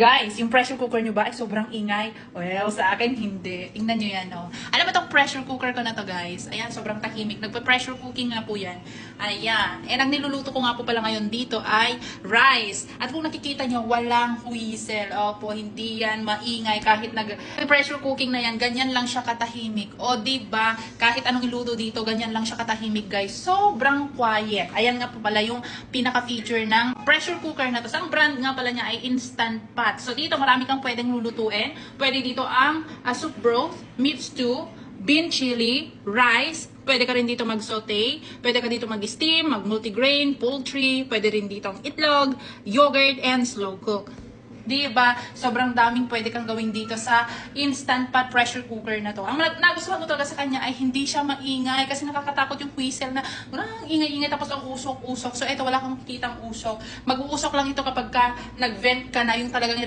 Guys, yung pressure cooker nyo ba ay sobrang ingay? Well, sa akin hindi. Tingnan nyo yan, oh. Alam mo itong pressure cooker ko na to, guys? Ayan, sobrang tahimik. Nagpa-pressure cooking nga po yan. Ayan. And ang niluluto ko nga po pala ngayon dito ay rice. At kung nakikita nyo, walang whistle. Opo, hindi yan maingay. Kahit nag-pressure cooking na yan, ganyan lang siya katahimik. O, diba? Kahit anong iluto dito, ganyan lang siya katahimik, guys. Sobrang quiet. Ayan nga po pala yung pinaka-feature ng pressure cooker na to. Ang brand nga pala niya ay Instant Pot. So, dito marami kang pwedeng lulutuin. Pwede dito ang soup broth, meat stew, bean chili, rice. Pwede ka rin dito mag-saute. Pwede ka dito mag-steam, mag-multigrain, poultry. Pwede rin dito ang itlog, yogurt, and slow cook. Diba? Sobrang daming pwede kang gawin dito sa Instant Pot pressure cooker na to. Ang nagustuhan ko talaga sa kanya ay hindi siya maingay kasi nakakatakot yung whistle na ingay-ingay tapos ang usok-usok. So, eto wala kang kitang usok. Mag-uusok lang ito kapag ka nag-vent ka na yung talagang